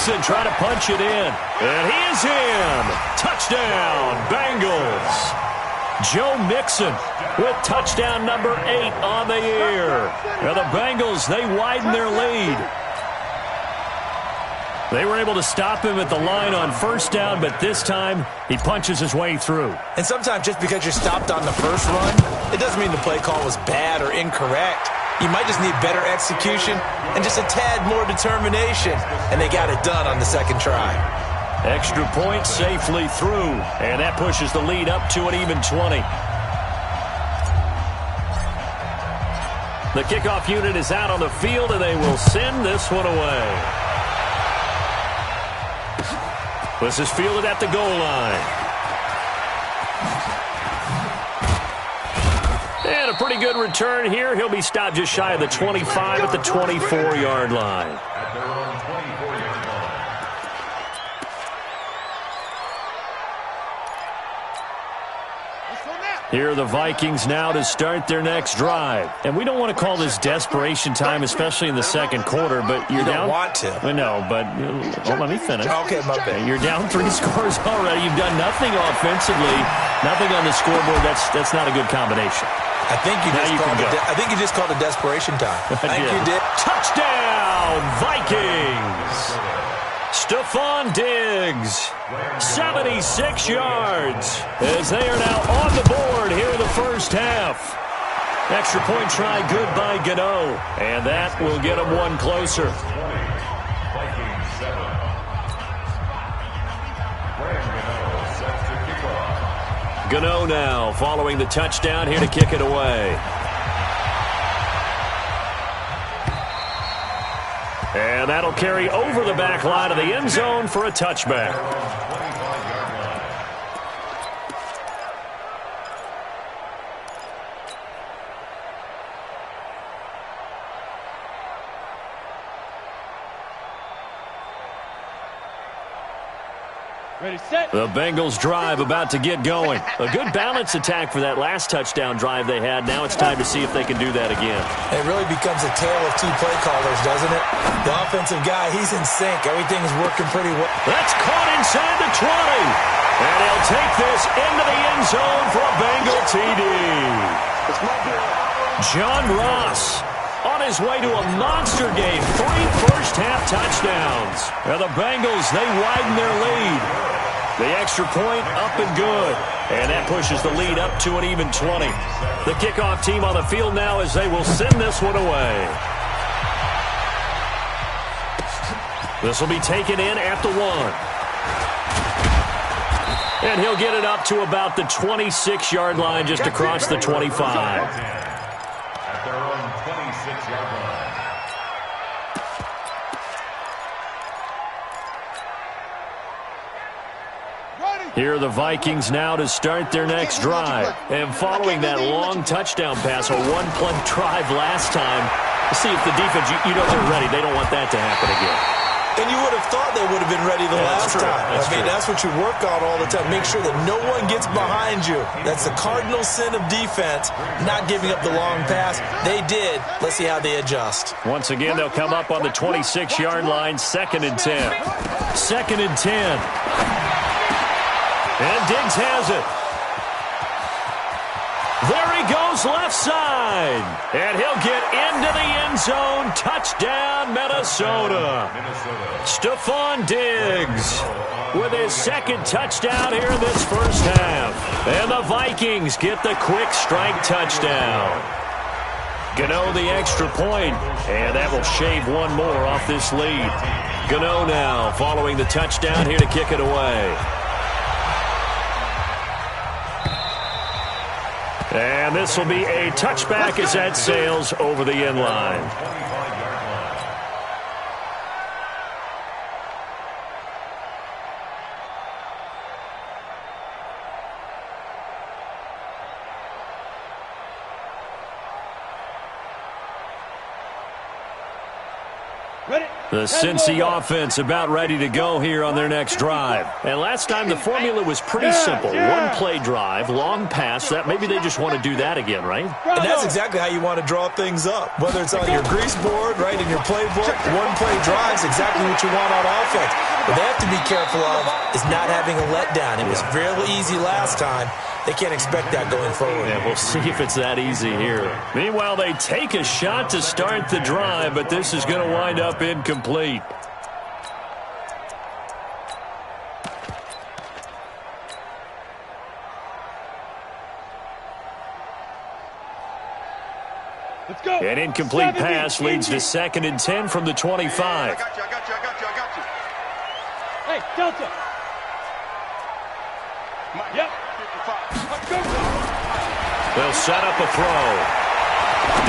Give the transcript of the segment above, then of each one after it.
Mixon trying to punch it in. And he is in. Touchdown, Bengals. Joe Mixon with touchdown number 8 on the year. Now the Bengals, they widen their lead. They were able to stop him at the line on first down, but this time he punches his way through. And sometimes just because you're stopped on the first run, it doesn't mean the play call was bad or incorrect. You might just need better execution and just a tad more determination. And they got it done on the second try. Extra point safely through, and that pushes the lead up to an even 20. The kickoff unit is out on the field, and they will send this one away. This is fielded at the goal line. And a pretty good return here. He'll be stopped just shy of the 25 at the 24-yard line. Here are the Vikings now to start their next drive. And we don't want to call this desperation time, especially in the second quarter, but you're down. You don't want to. No, but let me finish. Okay, my bad. You're down 3 scores already. You've done nothing offensively, nothing on the scoreboard. That's not a good combination. I think you just called it desperation time. I think you did. Touchdown, Vikings! Stephon Diggs, 76 yards, as they are now on the board here in the first half. Extra point try good by Gano, and that will get them one closer. Gano now following the touchdown here to kick it away. And that'll carry over the back line of the end zone for a touchback. Ready, set. The Bengals drive about to get going. A good balance attack for that last touchdown drive they had. Now it's time to see if they can do that again. It really becomes a tale of 2 play callers, doesn't it? The offensive guy, he's in sync. Everything's working pretty well. That's caught inside the 20. And he'll take this into the end zone for a Bengal TD. John Ross on his way to a monster game. 3 first-half touchdowns. Now the Bengals, they widen their lead. The extra point up and good. And that pushes the lead up to an even 20. The kickoff team on the field now as they will send this one away. This will be taken in at the 1. And he'll get it up to about the 26-yard line just across the 25. Here are the Vikings now to start their next drive. And following that long touchdown pass, a 1-play drive last time, see if the defense, you know they're ready. They don't want that to happen again. And you would have thought they would have been ready the last time. That's what you work on all the time. Make sure that no one gets behind you. That's the cardinal sin of defense, not giving up the long pass. They did. Let's see how they adjust. Once again, they'll come up on the 26-yard line, 2nd and 10. 2nd and 10. And Diggs has it. There he goes left side. And he'll get into the end zone. Touchdown, Minnesota. Stephon Diggs with his 2nd touchdown here in this first half. And the Vikings get the quick strike touchdown. Gano the extra point, and that will shave one more off this lead. Gano now following the touchdown here to kick it away. And this will be a touchback as that sails over the end line. Ready. The Cincy offense about ready to go here on their next drive. And last time the formula was pretty simple. One-play drive, long pass. That maybe they just want to do that again, right? And that's exactly how you want to draw things up. Whether it's on your grease board, right, in your playbook, one-play drive is exactly what you want on offense. What they have to be careful of is not having a letdown. It was real easy last time. They can't expect that going forward. Yeah, we'll see if it's that easy here. Meanwhile, they take a shot to start the drive, but this is going to wind up incomplete. Let's go. An incomplete pass leads to 2nd and 10 from the 25. I got you. Hey, Delta. Yep. Let's go. They'll set up a throw.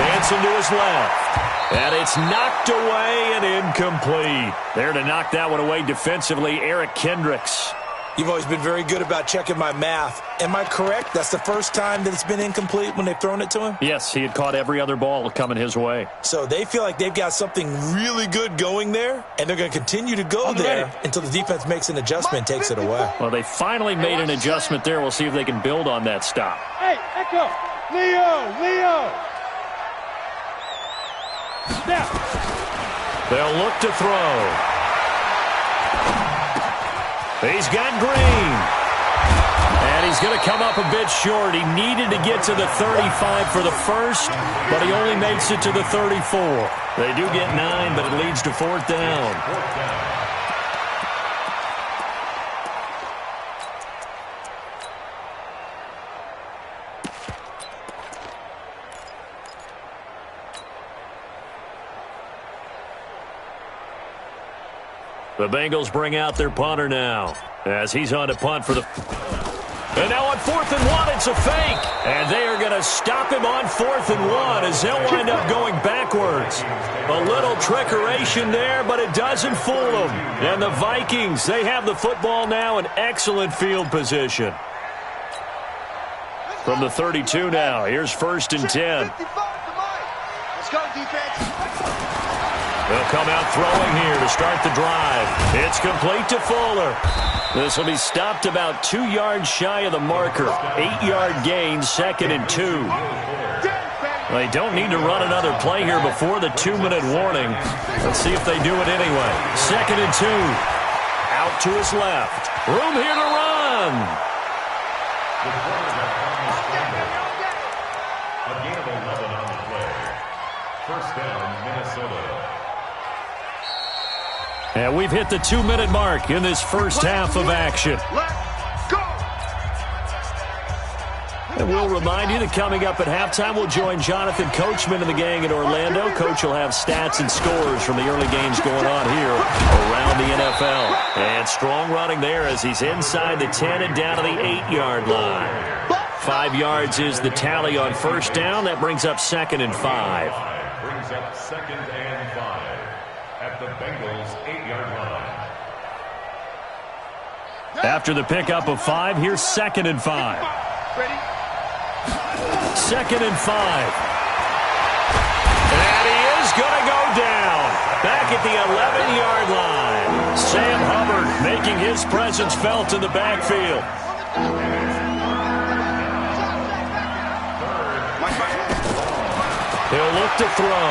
Dancing to his left. And it's knocked away and incomplete. There to knock that one away defensively, Eric Kendricks. You've always been very good about checking my math. Am I correct? That's the first time that it's been incomplete when they've thrown it to him? Yes, he had caught every other ball coming his way. So they feel like they've got something really good going there, and they're going to continue to go there until the defense makes an adjustment and takes it away. Well, they finally made an adjustment there. We'll see if they can build on that stop. Hey, Echo. Leo. Snap. They'll look to throw. He's got Green. And he's going to come up a bit short. He needed to get to the 35 for the first, but he only makes it to the 34. They do get 9, but it leads to 4th down. The Bengals bring out their punter now as he's on to punt for the... And now on 4th and 1, it's a fake. And they are going to stop him on 4th and 1 as he'll wind up going backwards. A little trickeration there, but it doesn't fool them. And the Vikings, they have the football now in excellent field position. From the 32 now, here's 1st and 10. Let's go, defense. They'll come out throwing here to start the drive. It's complete to Fuller. This will be stopped about 2 yards shy of the marker. 8-yard gain, 2nd and 2. They don't need to run another play here before the 2-minute warning. Let's see if they do it anyway. 2nd and 2. Out to his left. Room here to run. A gain of 11 on the play. First down, Minnesota. And we've hit the 2-minute mark in this first half of action. Let's go. And we'll remind you that coming up at halftime, we'll join Jonathan Coachman and the gang in Orlando. Coach will have stats and scores from the early games going on here around the NFL. And strong running there as he's inside the 10 and down to the 8-yard line. 5 yards is the tally on first down. That brings up 2nd and 5. Brings up 2nd and 5 at the Bengals 8-yard line. After the pickup of 5, here's 2nd and 5. Ready? 2nd and 5. And he is going to go down. Back at the 11-yard line. Sam Hubbard making his presence felt in the backfield. He'll look to throw.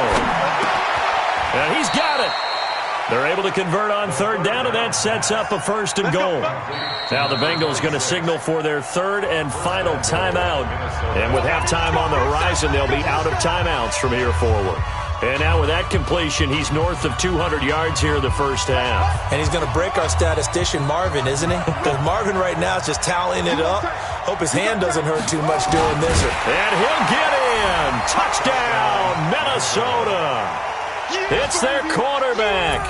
And he's got it. They're able to convert on 3rd down, and that sets up a 1st and goal. Now the Bengals going to signal for their 3rd and final timeout. And with halftime on the horizon, they'll be out of timeouts from here forward. And now with that completion, he's north of 200 yards here in the first half. And he's going to break our statistician, Marvin, isn't he? Because Marvin right now is just tallying it up. Hope his hand doesn't hurt too much doing this. And he'll get in. Touchdown, Minnesota. It's their quarterback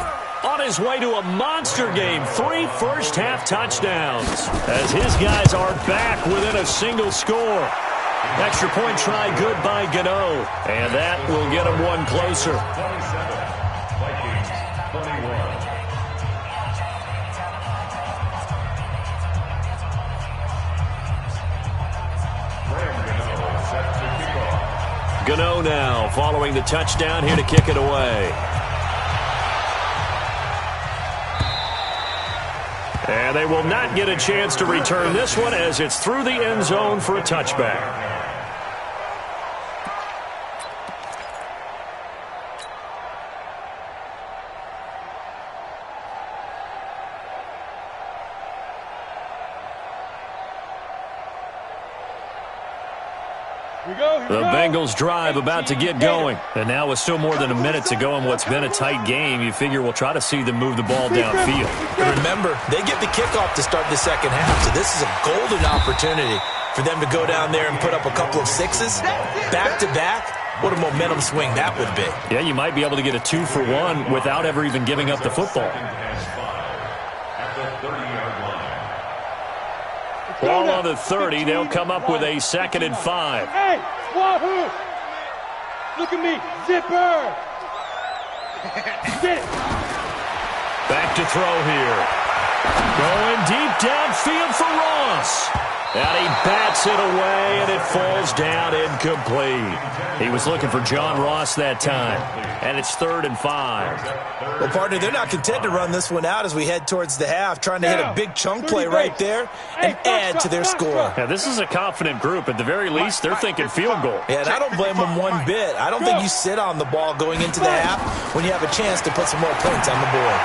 on his way to a monster game. 3 first-half touchdowns as his guys are back within a single score. Extra point try good by Gano, and that will get him one closer. 27, Vikings 21. Set to kick off. Gano now following the touchdown here to kick it away. And they will not get a chance to return this one as it's through the end zone for a touchback. The Bengals drive about to get going. And now with still more than a minute to go in what's been a tight game, you figure we'll try to see them move the ball downfield. And remember, they get the kickoff to start the second half, so this is a golden opportunity for them to go down there and put up a couple of sixes back-to-back. What a momentum swing that would be. Yeah, you might be able to get a 2-for-1 without ever even giving up the football. At the 30-yard line. Ball on the 30. They'll come up with a 2nd and 5. Hey, Wahoo! Look at me, zipper! Get it! Back to throw here. Going deep downfield for Ross. And he bats it away, and it falls down incomplete. He was looking for John Ross that time. And it's 3rd and 5. Well, partner, they're not content to run this one out as we head towards the half, trying to hit a big chunk play right there and add to their score. Yeah, this is a confident group. At the very least, they're thinking field goal. Yeah, and I don't blame them one bit. I don't think you sit on the ball going into the half when you have a chance to put some more points on the board.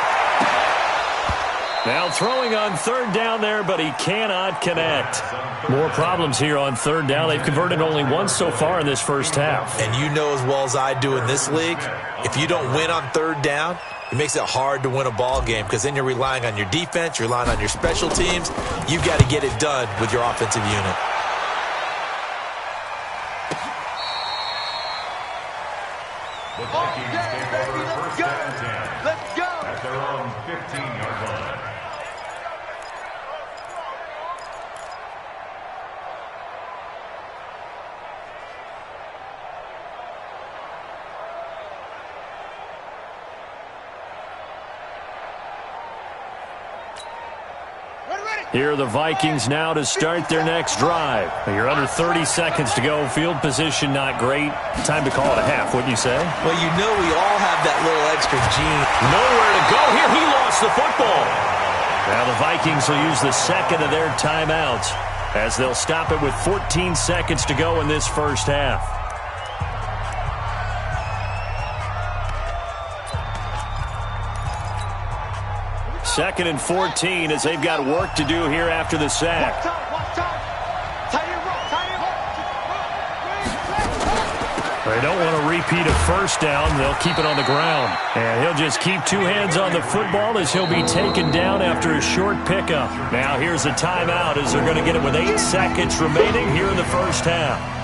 Now throwing on 3rd down there, but he cannot connect. More problems here on 3rd down. They've converted only once so far in this first half. And you know as well as I do in this league, if you don't win on 3rd down, it makes it hard to win a ball game because then you're relying on your defense, you're relying on your special teams. You've got to get it done with your offensive unit. The Vikings take over first and 10. Let's go. At their own 15-yard line. Here are the Vikings now to start their next drive. You're under 30 seconds to go. Field position not great. Time to call it a half, wouldn't you say? Well, you know we all have that little extra gene. Nowhere to go here. He lost the football. Now the Vikings will use the second of their timeouts as they'll stop it with 14 seconds to go in this first half. Second and 14 as they've got work to do here after the sack. They don't want to repeat a first down. They'll keep it on the ground. And he'll just keep two hands on the football as he'll be taken down after a short pickup. Now here's a timeout as they're going to get it with 8 seconds remaining here in the first half.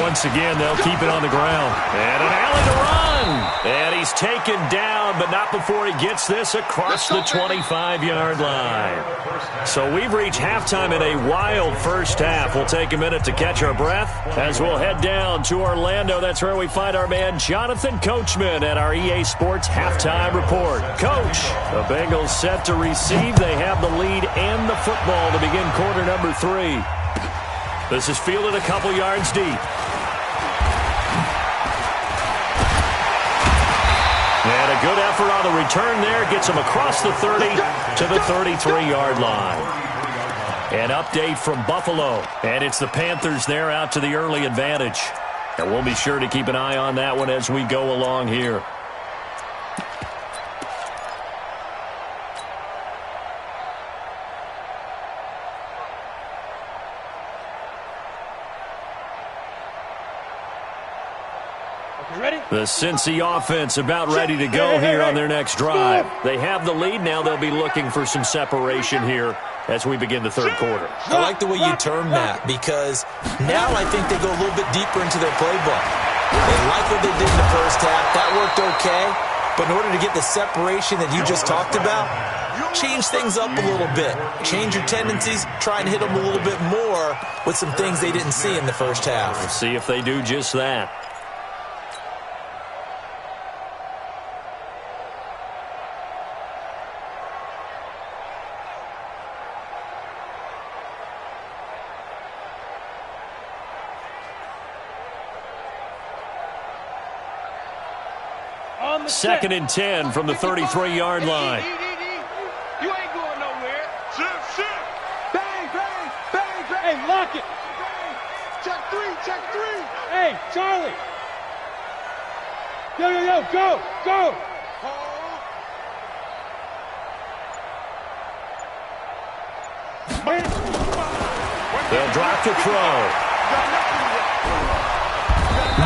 Once again, they'll keep it on the ground. And an alley to run. And he's taken down, but not before he gets this across the 25-yard line. So we've reached halftime in a wild first half. We'll take a minute to catch our breath as we'll head down to Orlando. That's where we find our man Jonathan Coachman at our EA Sports Halftime Report. Coach, the Bengals set to receive. They have the lead and the football to begin quarter number 3. This is fielded a couple yards deep. And a good effort on the return there. Gets him across the 30 to the 33-yard line. An update from Buffalo. And it's the Panthers there out to the early advantage. And we'll be sure to keep an eye on that one as we go along here. The Cincy offense about ready to go here on their next drive. They have the lead. Now they'll be looking for some separation here as we begin the third quarter. I like the way you term that because now I think they go a little bit deeper into their playbook. They like what they did in the first half. That worked okay. But in order to get the separation that you just talked about, change things up a little bit. Change your tendencies. Try and hit them a little bit more with some things they didn't see in the first half. We'll see if they do just that. 2nd and 10 from the 33-yard line. You ain't going nowhere. Sit. Bang, bang, bang, bang. Hey, lock it. Check three. Hey, Charlie. Yo, go. Hold. They'll drop to throw.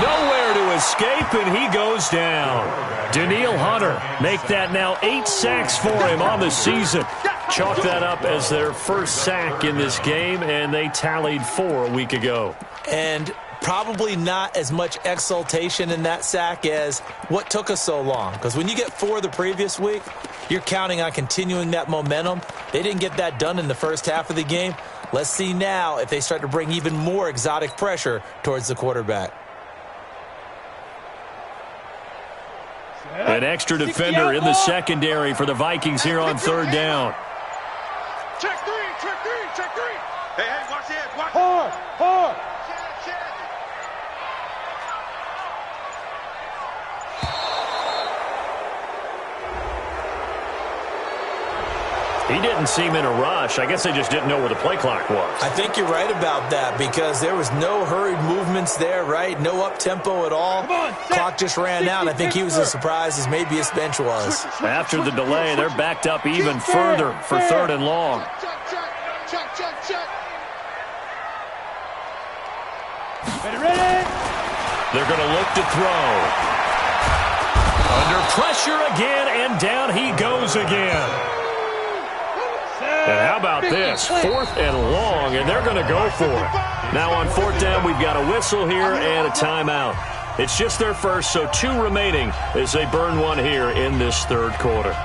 Nowhere to escape, and he goes down. Danielle Hunter make that now 8 sacks for him on the season. Chalk that up as their first sack in this game, and they tallied 4 a week ago. And probably not as much exultation in that sack as what took us so long. Because when you get 4 the previous week, you're counting on continuing that momentum. They didn't get that done in the first half of the game. Let's see now if they start to bring even more exotic pressure towards the quarterback. An extra defender in the secondary for the Vikings here on 3rd down. Check three. Hey, watch the edge. Watch Hard. Check. He didn't seem in a rush. I guess they just didn't know where the play clock was. I think you're right about that because there was no hurried movements there, right? No up-tempo at all. Clock just ran out. I think he was as surprised as maybe his bench was. After the delay, they're backed up even further for 3rd and long. Check. Ready? They're going to look to throw. Under pressure again, and down he goes again. And how about this? 4th and long, and they're going to go for it. Now on 4th down, we've got a whistle here and a timeout. It's just their first, so 2 remaining as they burn 1 here in this 3rd quarter.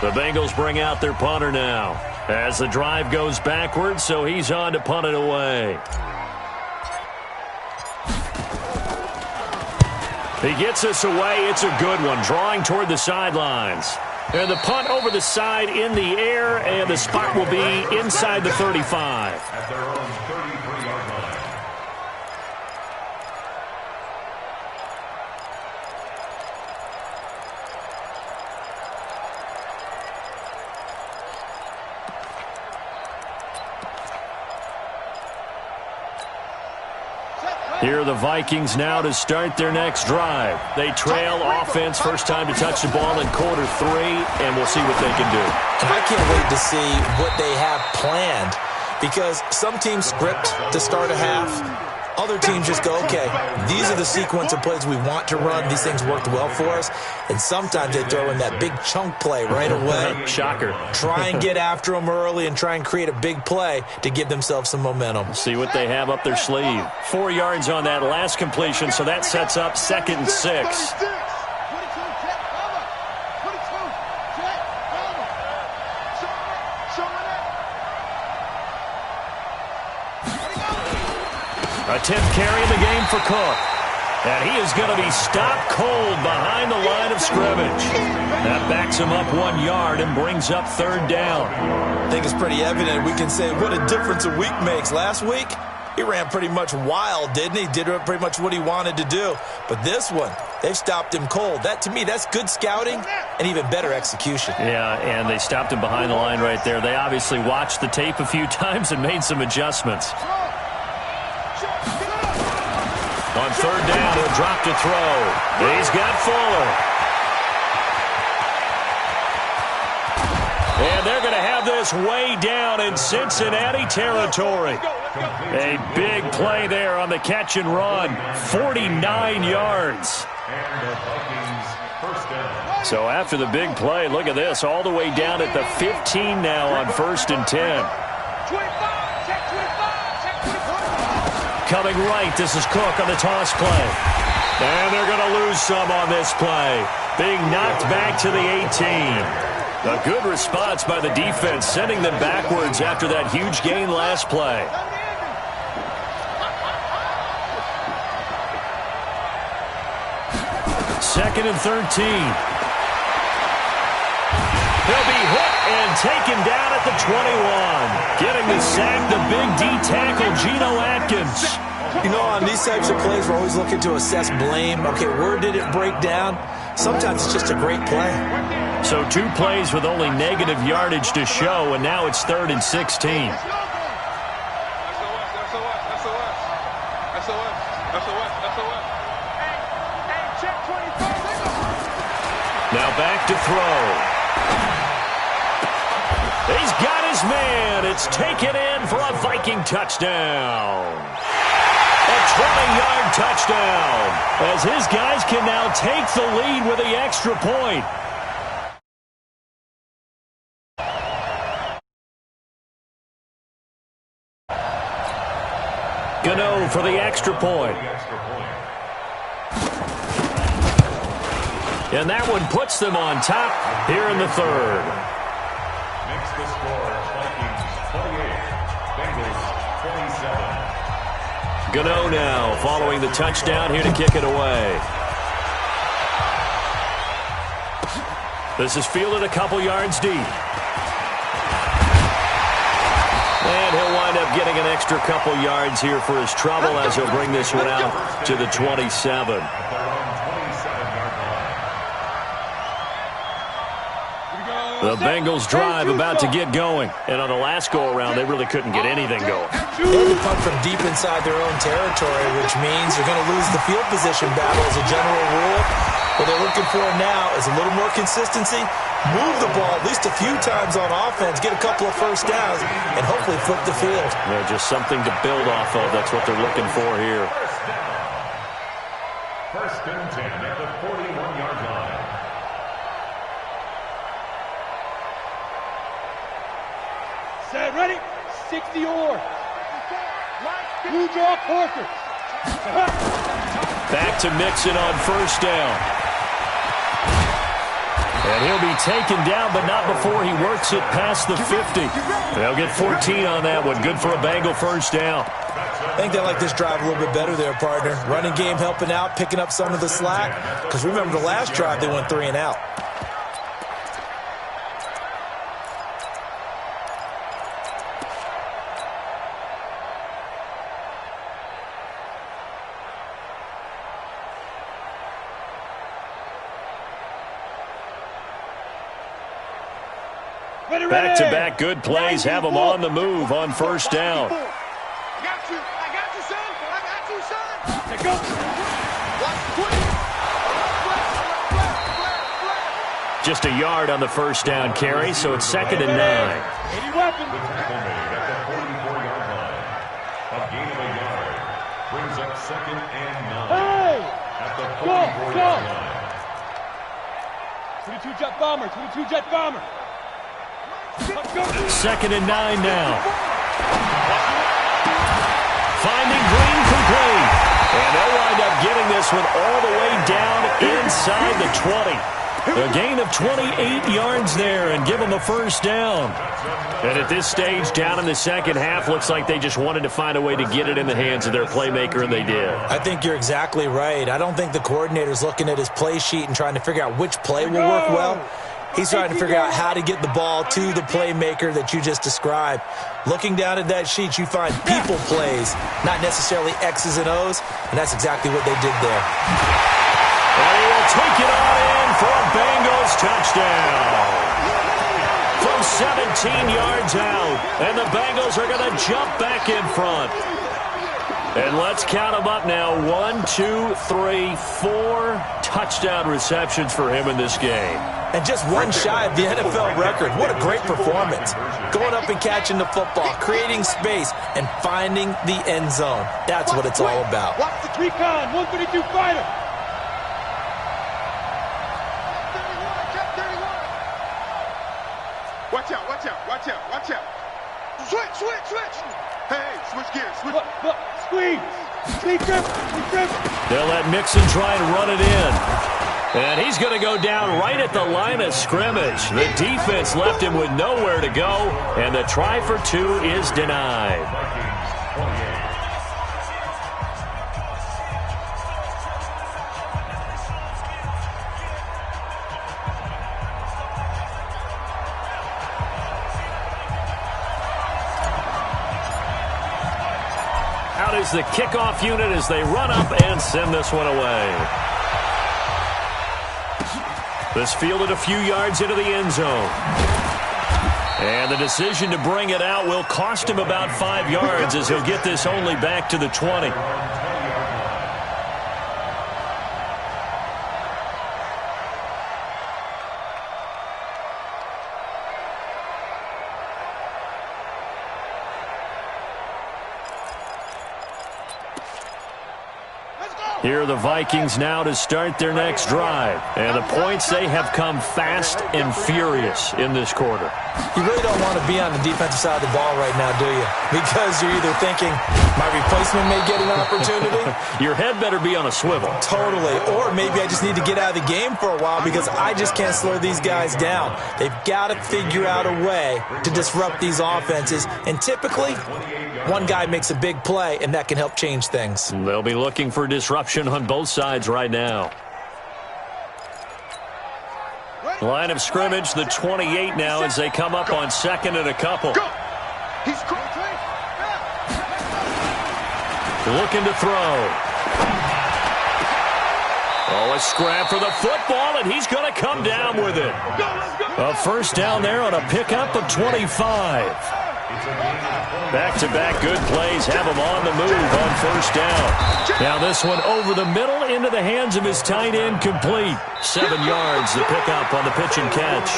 The Bengals bring out their punter now as the drive goes backwards, so he's on to punt it away. He gets us away. It's a good one, drawing toward the sidelines. And the punt over the side in the air, and the spot will be inside the 35. At their own 33-yard line. Here are the Vikings now to start their next drive. They trail offense, first time to touch the ball in quarter 3, and we'll see what they can do. I can't wait to see what they have planned because some teams script to start a half. Other teams just go, okay, these are the sequence of plays we want to run. These things worked well for us. And sometimes they throw in that big chunk play right away. Shocker. Try and get after them early and try and create a big play to give themselves some momentum. See what they have up their sleeve. 4 yards on that last completion, so that sets up 2nd and 6. A 10th carry in the game for Cook. And he is going to be stopped cold behind the line of scrimmage. That backs him up 1 yard and brings up 3rd down. I think it's pretty evident. We can say what a difference a week makes. Last week, he ran pretty much wild, didn't he? Did pretty much what he wanted to do. But this one, they've stopped him cold. That, to me, that's good scouting and even better execution. Yeah, and they stopped him behind the line right there. They obviously watched the tape a few times and made some adjustments. On 3rd down, he'll drop to throw. He's got Fuller. And they're going to have this way down in Cincinnati territory. A big play there on the catch and run. 49 yards. And the Vikings first down. So after the big play, look at this. All the way down at the 15 now on 1st and 10. Coming right, this is Cook on the toss play. And they're going to lose some on this play. Being knocked back to the 18. A good response by the defense, sending them backwards after that huge gain last play. Second and 13. He'll be hit and taken down at the 21. Getting the sack, the big D tackle, Geno Atkins. You know, on these types of plays, we're always looking to assess blame. Okay, where did it break down? Sometimes it's just a great play. So 2 plays with only negative yardage to show, and now it's 3rd and 16. Now back to throw. He's got his man. It's taken in for a Viking touchdown. A 20-yard touchdown, as his guys can now take the lead with the extra point. Gano for the extra point. And that one puts them on top here in the 3rd. Makes the score Vikings 28, Bengals 27. Gano now following the touchdown here to kick it away. This is fielded a couple yards deep. And he'll wind up getting an extra couple yards here for his trouble as he'll bring this one out to the 27. The Bengals drive about to get going. And on the last go-around, they really couldn't get anything going. They had to punt from deep inside their own territory, which means they're going to lose the field position battle as a general rule. What they're looking for now is a little more consistency, move the ball at least a few times on offense, get a couple of first downs, and hopefully flip the field. Yeah, just something to build off of. That's what they're looking for here. First and 10 at the 41-yard line. Set, ready? 60 or. Blue draw quarters. Back to Mixon on first down. And he'll be taken down, but not before he works it past the 50. They'll get 14 on that one. Good for a Bengal first down. I think they like this drive a little bit better there, partner. Running game helping out, picking up some of the slack. Because remember, the last drive, they went 3 and out. Back-to-back good plays have them on the move on first down. I got you, son. I got you, son. Take go. Just a yard on the first down carry, so it's 2nd and 9. 80 weapon. The tackle made at the 44-yard line. A gain of a yard brings up 2nd and 9 at the 44-yard line. 22 jet bomber. 22 jet bomber. 2nd and 9 now. Finding Green complete. And they'll wind up getting this one all the way down inside the 20. A gain of 28 yards there and give them a first down. And at this stage, down in the second half, looks like they just wanted to find a way to get it in the hands of their playmaker, and they did. I think you're exactly right. I don't think the coordinator's looking at his play sheet and trying to figure out which play will work well. He's trying to figure out how to get the ball to the playmaker that you just described. Looking down at that sheet, you find people plays, not necessarily X's and O's, and that's exactly what they did there. And he will take it on in for a Bengals touchdown. From 17 yards out, and the Bengals are going to jump back in front. And let's count them up now. 1, 2, 3, 4 touchdown receptions for him in this game. And just one shy of the NFL record. What a great performance. Going up and catching the football, creating space, and finding the end zone. That's what it's all about. Watch the recon, 132 fighter. Watch out, watch out, watch out, watch out. Switch. Hey, switch gears. Look, squeeze. Sneak grip. They'll let Mixon try and run it in. And he's going to go down right at the line of scrimmage. The defense left him with nowhere to go, and the try for 2 is denied. is the kickoff unit as they run up and send this one away. This fielded a few yards into the end zone. And the decision to bring it out will cost him about 5 yards as he'll get this only back to the 20. Here are the Vikings now to start their next drive. And the points, they have come fast and furious in this quarter. You really don't want to be on the defensive side of the ball right now, do you? Because you're either thinking, my replacement may get an opportunity. Your head better be on a swivel. Totally. Or maybe I just need to get out of the game for a while because I just can't slow these guys down. They've got to figure out a way to disrupt these offenses. And typically, one guy makes a big play, and that can help change things. They'll be looking for disruption on both sides right now. Line of scrimmage, the 28 now as they come up on second and a couple. Looking to throw. Oh, a scrap for the football, and he's going to come down with it. A first down there on a pickup of 25. Back-to-back good plays have him on the move on first down. Now this one over the middle into the hands of his tight end, complete. 7 yards, the pickup on the pitch and catch.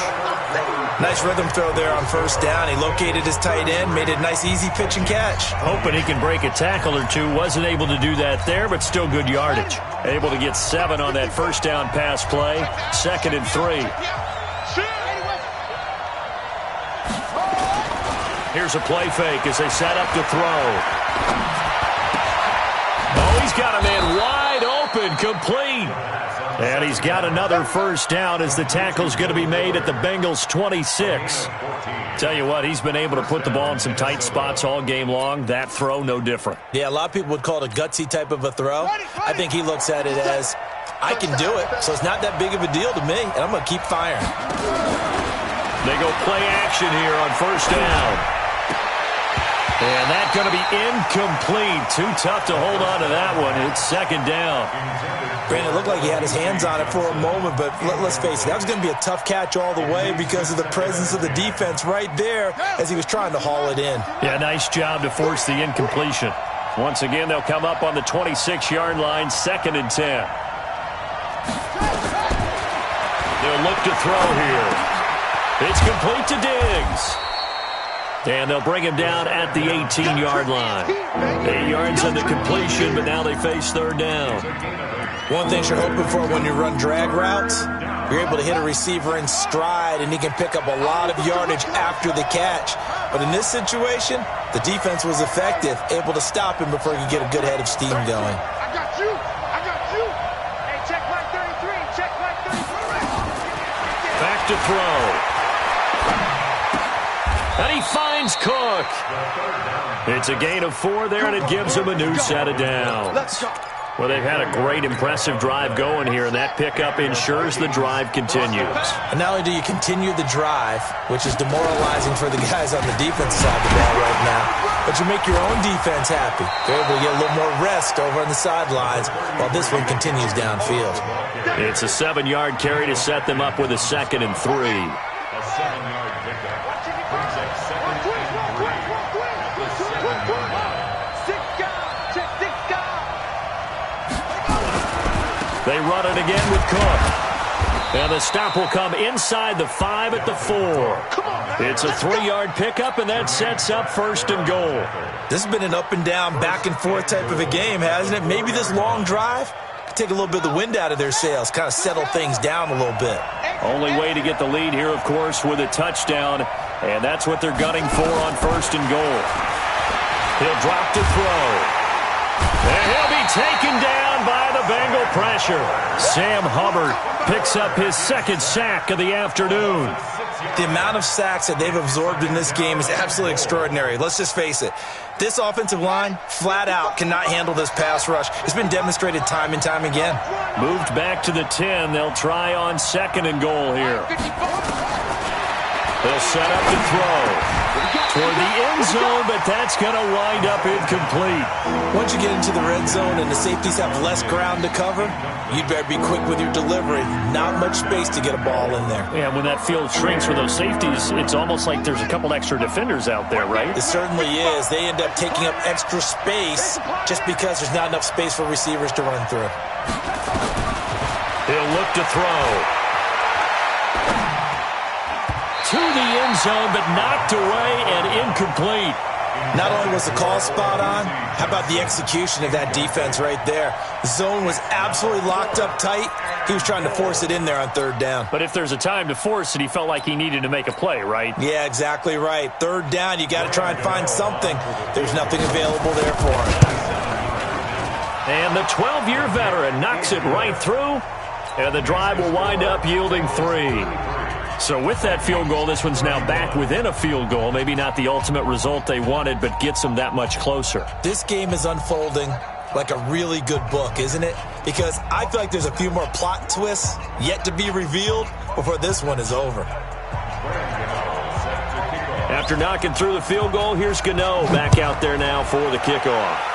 Nice rhythm throw there on first down. He located his tight end, made it a nice easy pitch and catch. Hoping he can break a tackle or two. Wasn't able to do that there, but still good yardage. Able to get 7 on that first down pass play. 2nd and 3. Here's a play fake as they set up to throw. Oh, he's got a man wide open, complete. And he's got another first down as the tackle's going to be made at the Bengals' 26. Tell you what, he's been able to put the ball in some tight spots all game long. That throw, no different. Yeah, a lot of people would call it a gutsy type of a throw. I think he looks at it as, I can do it, so it's not that big of a deal to me, and I'm going to keep firing. They go play action here on first down. And that's going to be incomplete. Too tough to hold on to that one. It's 2nd down. Brandon, it looked like he had his hands on it for a moment, but let's face it, that was going to be a tough catch all the way because of the presence of the defense right there as he was trying to haul it in. Yeah, nice job to force the incompletion. Once again, they'll come up on the 26-yard line, 2nd and 10. They'll look to throw here. It's complete to Diggs. And they'll bring him down at the 18-yard line. 8 yards on the completion, but now they face 3rd down. One thing you're hoping for when you run drag routes, you're able to hit a receiver in stride, and he can pick up a lot of yardage after the catch. But in this situation, the defense was effective, able to stop him before he could get a good head of steam going. I got you. I got you. Hey, check my 33. Check my 33. Back to throw. And he finds Cook. It's a gain of 4 there, and it gives him a new set of downs. Well, they've had a great, impressive drive going here, and that pickup ensures the drive continues. And not only do you continue the drive, which is demoralizing for the guys on the defense side of the ball right now, but you make your own defense happy. They're able to get a little more rest over on the sidelines while this one continues downfield. It's a 7-yard carry to set them up with a 2nd and 3. A 7-yard pickup brings up 2nd and 3 at the 7-yard line. They run it again with Cook. And the stop will come inside the 5 at the 4. It's a 3-yard pickup, and that sets up 1st and goal. This has been an up and down, back and forth type of a game, hasn't it? Maybe this long drive could take a little bit of the wind out of their sails, kind of settle things down a little bit. Only way to get the lead here, of course, with a touchdown, and that's what they're gunning for on 1st and goal. He'll drop to throw. And he'll be taken down by the Bengal pressure. Sam Hubbard picks up his 2nd sack of the afternoon. The amount of sacks that they've absorbed in this game is absolutely extraordinary. Let's just face it. This offensive line, flat out, cannot handle this pass rush. It's been demonstrated time and time again. Moved back to the 10. They'll try on 2nd and goal here. They'll set up to throw. toward the end zone, but that's going to wind up incomplete. Once you get into the red zone and the safeties have less ground to cover, you'd better be quick with your delivery. Not much space to get a ball in there. Yeah, when that field shrinks for those safeties, it's almost like there's a couple extra defenders out there, right? It certainly is. They end up taking up extra space just because there's not enough space for receivers to run through. He'll look to throw. To the end zone, but knocked away and incomplete. Not only was the call spot on, how about the execution of that defense right there? The zone was absolutely locked up tight. He was trying to force it in there on third down. But if there's a time to force it, he felt like he needed to make a play, right? Yeah, exactly right. Third down, you got to try and find something. There's nothing available there for him. And the 12-year veteran knocks it right through, and the drive will wind up yielding 3. So with that field goal, this one's now back within a field goal. Maybe not the ultimate result they wanted, but gets them that much closer. This game is unfolding like a really good book, isn't it? Because I feel like there's a few more plot twists yet to be revealed before this one is over. After knocking through the field goal, here's Gano back out there now for the kickoff.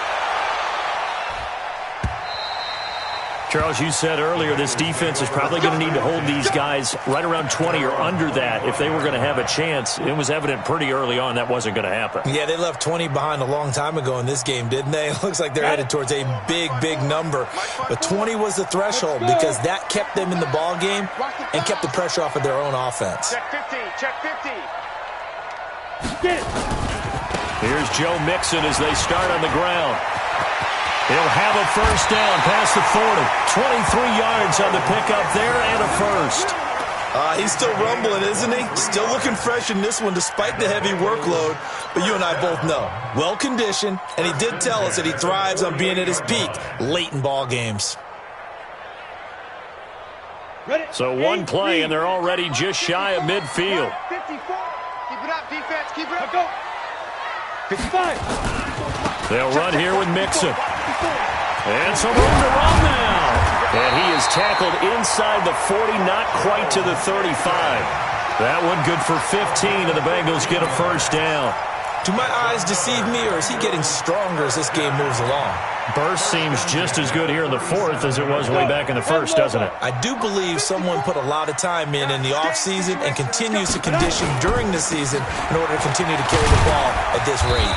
Charles, you said earlier this defense is probably going to need to hold these guys right around 20 or under that if they were going to have a chance. It was evident pretty early on that wasn't going to happen. Yeah, they left 20 behind a long time ago in this game, didn't they? It looks like they're headed towards a big, big number. But 20 was the threshold because that kept them in the ball game and kept the pressure off of their own offense. Check 50, check 50. Here's Joe Mixon as they start on the ground. He'll have a first down past the 40. 23 yards on the pickup there and a first. He's still rumbling, isn't he? Still looking fresh in this one despite the heavy workload. But you and I both know, well-conditioned, and he did tell us that he thrives on being at his peak late in ball games. So one play, and they're already just shy of midfield. 54. Keep it up, defense. Keep it up. Go. 55. They'll run here with Mixon. And some room to run now. And he is tackled inside the 40, not quite to the 35. That one good for 15, and the Bengals get a first down. Do my eyes deceive me, or is he getting stronger as this game moves along? Burst seems just as good here in the fourth as it was way back in the first, doesn't it? I do believe someone put a lot of time in the offseason and continues to condition during the season in order to continue to carry the ball at this rate.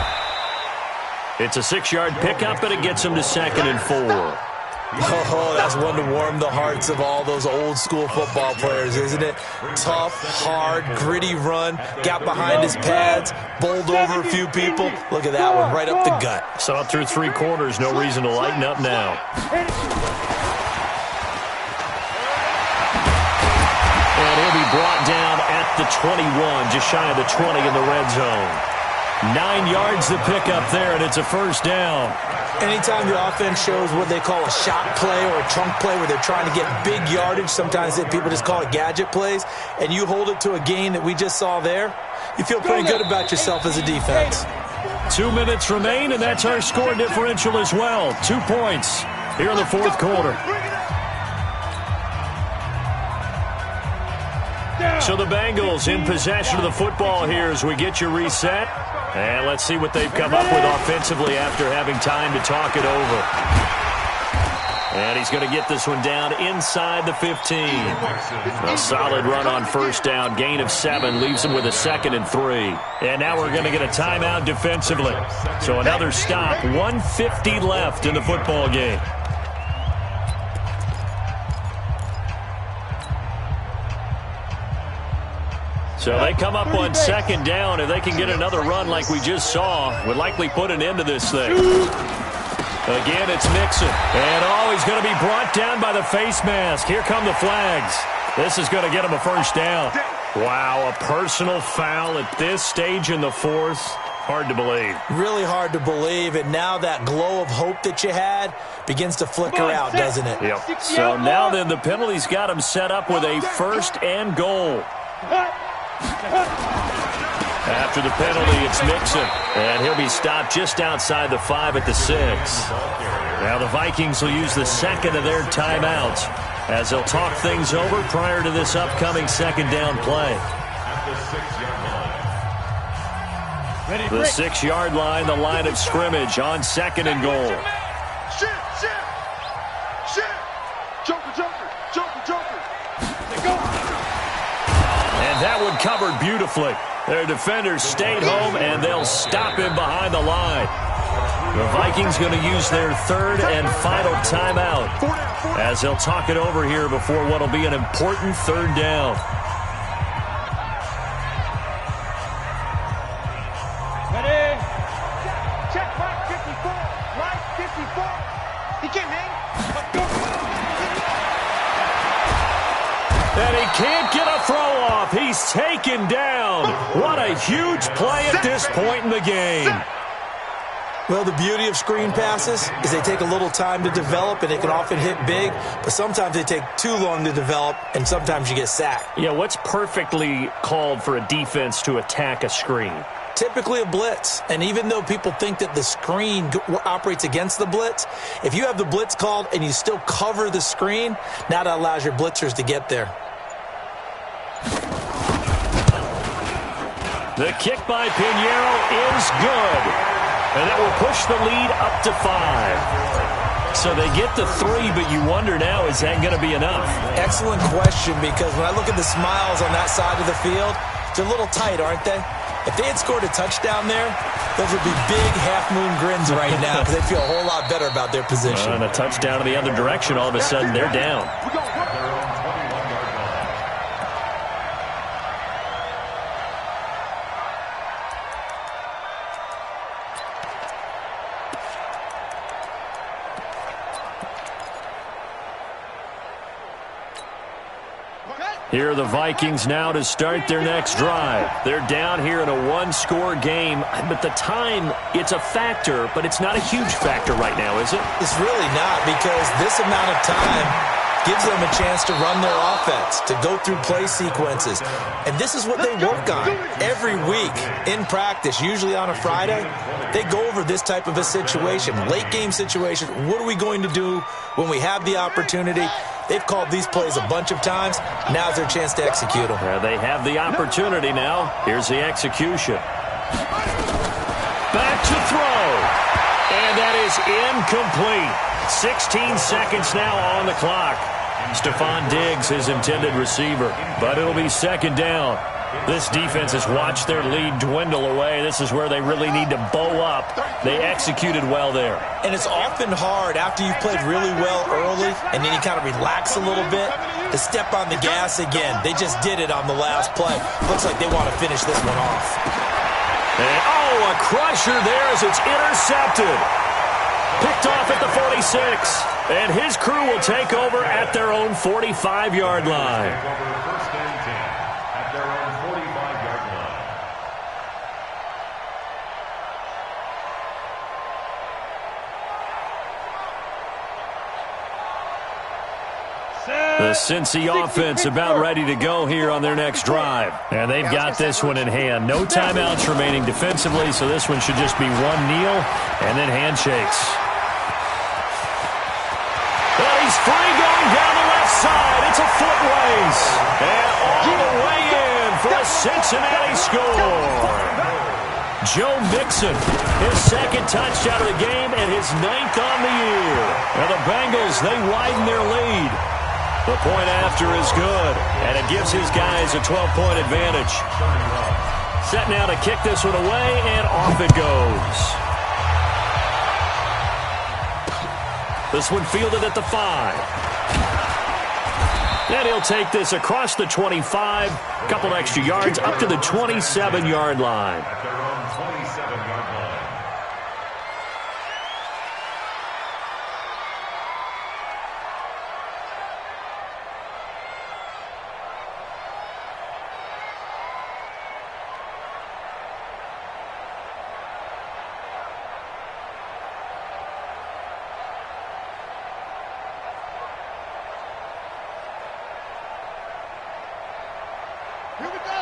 It's a 6-yard pickup, and it gets him to 2nd and 4. Oh, that's one to warm the hearts of all those old-school football players, isn't it? Tough, hard, gritty run, got behind his pads, bowled over a few people. Look at that one, right up the gut. Saw it through 3 quarters, no reason to lighten up now. And he'll be brought down at the 21, just shy of the 20 in the red zone. 9 yards to pick up there, and it's a first down. Anytime the offense shows what they call a shot play or a chunk play where they're trying to get big yardage, sometimes people just call it gadget plays, and you hold it to a gain that we just saw there, you feel pretty good about yourself as a defense. 2 minutes remain, and that's our score differential as well. 2 points here in the fourth quarter. So the Bengals in possession of the football here as we get you reset. And let's see what they've come up with offensively after having time to talk it over. And he's going to get this one down inside the 15. A solid run on first down. Gain of 7 leaves him with a 2nd and 3. And now we're going to get a timeout defensively. So another stop. 1:50 left in the football game. So they come up on 2nd down. If they can get another run like we just saw, would likely put an end to this thing. Again, it's Mixon. And, he's going to be brought down by the face mask. Here come the flags. This is going to get him a first down. Wow, a personal foul at this stage in the fourth. Hard to believe. Really hard to believe. And now that glow of hope that you had begins to flicker out, doesn't it? Yep. So now then the penalty's got him set up with a 1st and goal. After the penalty, it's Mixon, and he'll be stopped just outside the 5 at the 6. Now the Vikings will use the 2nd of their timeouts as they'll talk things over prior to this upcoming 2nd down play. At the 6-yard The 6-yard line, the line of scrimmage on 2nd and goal. Shit. Joker. They go. And that one covered beautifully. Their defenders stayed home, and they'll stop him behind the line. The Vikings going to use their 3rd and final timeout as they'll talk it over here before what will be an important 3rd down. Ready? Check Mike 54. Mike 54. He can't hang. Let's go. And he can't get a throw off. He's taken down. What a huge play at this point in the game. Well, the beauty of screen passes is they take a little time to develop, and they can often hit big, but sometimes they take too long to develop, and sometimes you get sacked. Yeah, what's perfectly called for a defense to attack a screen? Typically a blitz, and even though people think that the screen operates against the blitz, if you have the blitz called and you still cover the screen, now that allows your blitzers to get there. The kick by Pinheiro is good. And that will push the lead up to 5. So they get the 3, but you wonder now, is that going to be enough? Excellent question, because when I look at the smiles on that side of the field, they're a little tight, aren't they? If they had scored a touchdown there, those would be big half-moon grins right now because they feel a whole lot better about their position. And a touchdown in the other direction, all of a sudden they're down. Here are the Vikings now to start their next drive. They're down here in a 1-score game, but the time, it's a factor, but it's not a huge factor right now, is it? It's really not, because this amount of time gives them a chance to run their offense, to go through play sequences. And this is what they work on every week in practice, usually on a Friday. They go over this type of a situation, late game situation. What are we going to do when we have the opportunity? They've called these plays a bunch of times. Now's their chance to execute them. They have the opportunity now. Here's the execution. Back to throw. And that is incomplete. 16 seconds now on the clock. Stephon Diggs, his intended receiver. But it'll be 2nd down. This defense has watched their lead dwindle away. This is where they really need to bow up. They executed well there. And it's often hard after you've played really well early and then you kind of relax a little bit to step on the gas again. They just did it on the last play. Looks like they want to finish this one off. And, a crusher there as it's intercepted. Picked off at the 46. And his crew will take over at their own 45-yard line. The Cincy offense about ready to go here on their next drive. And they've got this one in hand. No timeouts remaining defensively, so this one should just be one kneel and then handshakes. Well, he's free going down the left side. It's a foot race. And all the way in for a Cincinnati score. Joe Mixon, his 2nd touchdown of the game and his 9th on the year. Now the Bengals, they widen their lead. The point after is good, and it gives his guys a 12-point advantage. Set now to kick this one away, and off it goes. This one fielded at the 5. And he'll take this across the 25, a couple extra yards, up to the 27-yard line.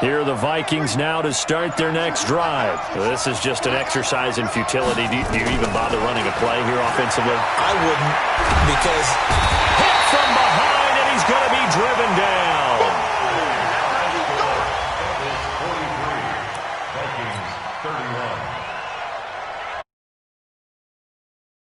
Here are the Vikings now to start their next drive. This is just an exercise in futility. Do you even bother running a play here offensively? I wouldn't, because